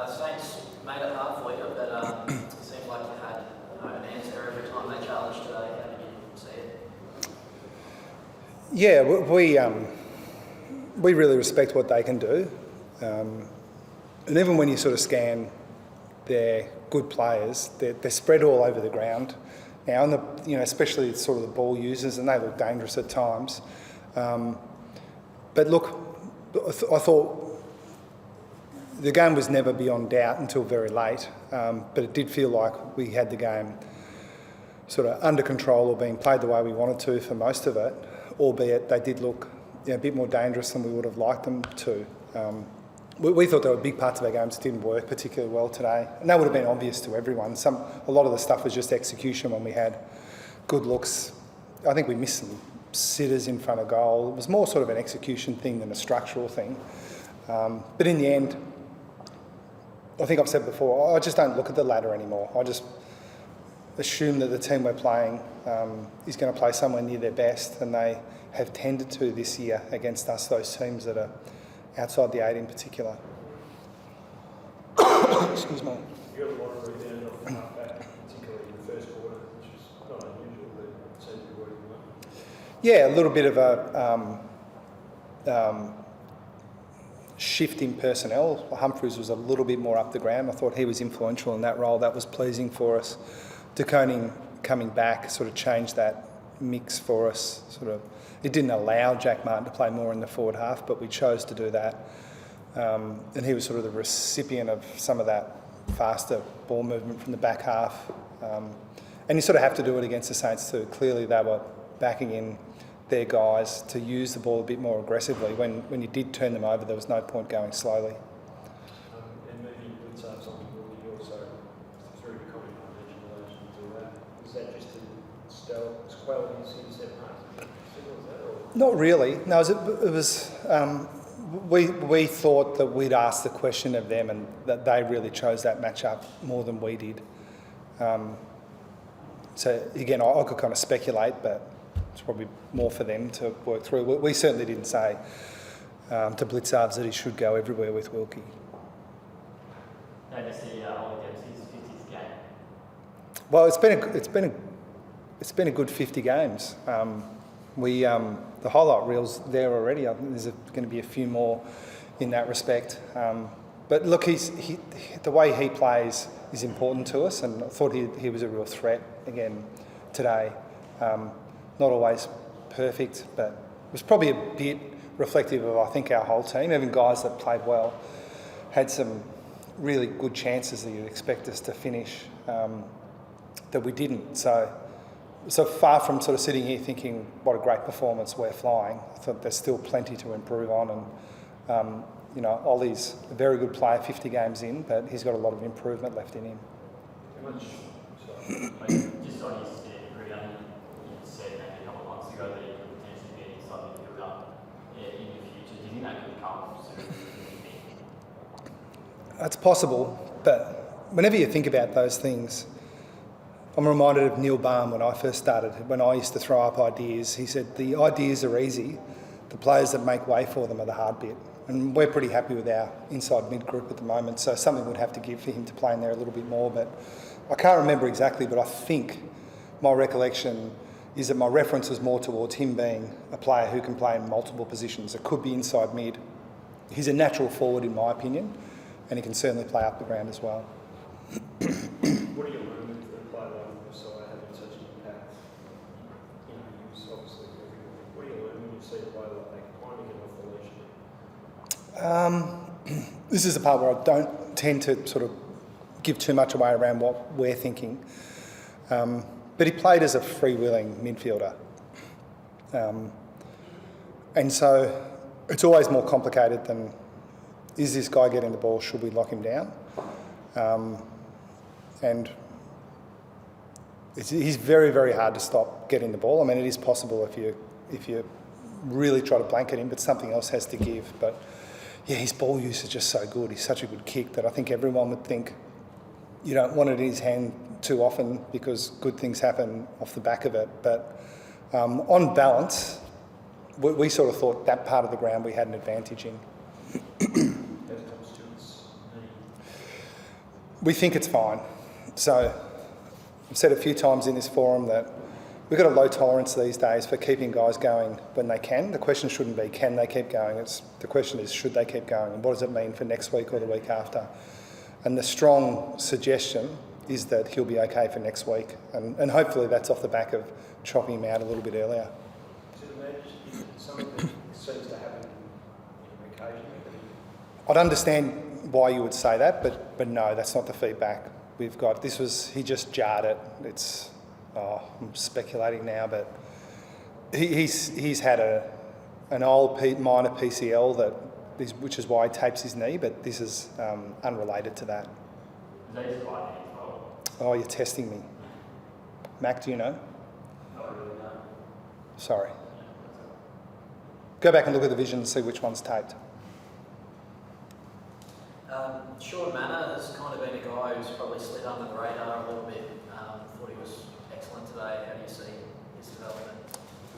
Saints made it hard for you, but it seems like you had an answer every time they challenged today. How did you see it? Yeah, we really respect what they can do. And even when you sort of scan their good players, they're spread all over the ground now, and especially sort of the ball users, and they look dangerous at times. But look, I thought the game was never beyond doubt until very late, but it did feel like we had the game sort of under control or being played the way we wanted to for most of it, albeit they did look a bit more dangerous than we would have liked them to. We thought there were big parts of our games that didn't work particularly well today, and that would have been obvious to everyone. A lot of the stuff was just execution when we had good looks. I think we missed some sitters in front of goal. It was more sort of an execution thing than a structural thing. But in the end, I think I've said before, I just don't look at the ladder anymore. I just assume that the team we're playing is going to play somewhere near their best, and they have tended to this year against us, those teams that are outside the 8 in particular. Excuse me. You got a lot of rebound off the half-back, particularly in the first quarter, which is not unusual, but it seemed to be working well. Yeah, a little bit of a shift in personnel. Humphries was a little bit more up the ground. I thought he was influential in that role. That was pleasing for us. De Koning coming back sort of changed that mix for us. It didn't allow Jack Martin to play more in the forward half, but we chose to do that. And he was sort of the recipient of some of that faster ball movement from the back half. And you sort of have to do it against the Saints too. Clearly they were backing in their guys to use the ball a bit more aggressively. When you did turn them over, there was no point going slowly. And maybe Blitzarves on the board, you also threw a comment on mention in relation to that. Was that just to quell his set marks? Not really. No, it was. We thought that we'd asked the question of them, and that they really chose that matchup more than we did. So again, I could kind of speculate, but it's probably more for them to work through. We certainly didn't say to Blitzarves that he should go everywhere with Wilkie. No, to see Ollie Dempsey's 50th game. Well, it's been a good 50 games. The highlight reel's there already. I think there's going to be a few more in that respect. But look, the way he plays is important to us, and I thought he was a real threat again today. Not always perfect, but it was probably a bit reflective of, I think, our whole team. Even guys that played well had some really good chances that you'd expect us to finish that we didn't. So far from sort of sitting here thinking what a great performance we're flying, I thought there's still plenty to improve on. And Ollie's a very good player, 50 games in, but he's got a lot of improvement left in him. How much? Just on his degree, you said maybe a couple of months ago that he could potentially be an inside midfielder in the future. Do you think that could come soon? It's possible, but whenever you think about those things, I'm reminded of Neil Baum when I first started. When I used to throw up ideas, he said, the ideas are easy, the players that make way for them are the hard bit. And we're pretty happy with our inside mid group at the moment, so something would have to give for him to play in there a little bit more. But I can't remember exactly, but I think my recollection is that my reference was more towards him being a player who can play in multiple positions. It could be inside mid. He's a natural forward in my opinion, and he can certainly play up the ground as well. What do you learn with a player like Messiah having such an impact? He was obviously everywhere. What do you learn when you see a player like that kind of get off the leash? This is the part where I don't tend to sort of give too much away around what we're thinking. But he played as a freewheeling midfielder. And so it's always more complicated than, is this guy getting the ball, should we lock him down? And he's very, very hard to stop getting the ball. I mean, it is possible if you really try to blanket him, but something else has to give. But yeah, his ball use is just so good. He's such a good kick that I think everyone would think you don't want it in his hand too often because good things happen off the back of it. But on balance, we sort of thought that part of the ground we had an advantage in. We think it's fine. So I've said a few times in this forum that we've got a low tolerance these days for keeping guys going when they can. The question shouldn't be, can they keep going? The question is, should they keep going? And what does it mean for next week or the week after? And the strong suggestion is that he'll be okay for next week. And hopefully that's off the back of chopping him out a little bit earlier. Something that seems to happen occasionally. I'd understand why you would say that, but no, that's not the feedback we've got. He just jarred it. I'm speculating now, but he's had an old minor PCL which is why he tapes his knee, but this is unrelated to that. Is that his right knee as well? Oh, you're testing me. Mac, do you know? Not really, no. Sorry. Go back and look at the vision and see which one's taped. Sean Manor has kind of been a guy who's probably slid under the radar a little bit. Thought he was excellent today. How do you see his development?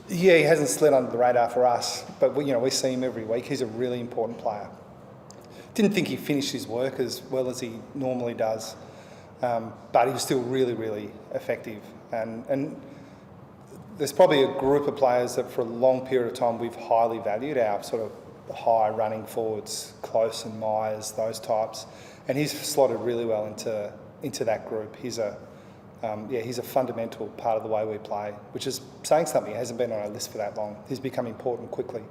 Yeah, he hasn't slid under the radar for us, but we see him every week. He's a really important player. Didn't think he finished his work as well as he normally does, but he was still really, really effective. And there's probably a group of players that for a long period of time we've highly valued, our sort of high running forwards, Close and Myers, those types, and he's slotted really well into that group. He's a fundamental part of the way we play, which is saying something. He hasn't been on our list for that long. He's become important quickly. Are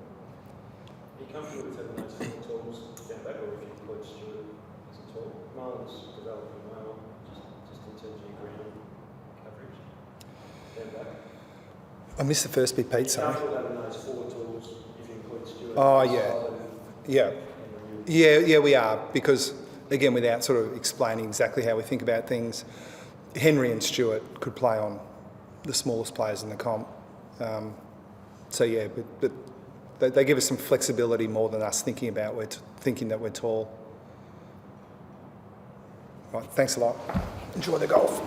you comfortable with having those four tools down back, or if you include Stewart as a tool? Marlon's developing well, just in terms of your ground coverage down back. I missed the first bit, Pete, sorry. Comfortable having those four tools if you include Stewart? Oh, yeah. Yeah, we are, because, again, without sort of explaining exactly how we think about things, Henry and Stewart could play on the smallest players in the comp. But they give us some flexibility more than us thinking that we're tall. Right, thanks a lot. Enjoy the golf.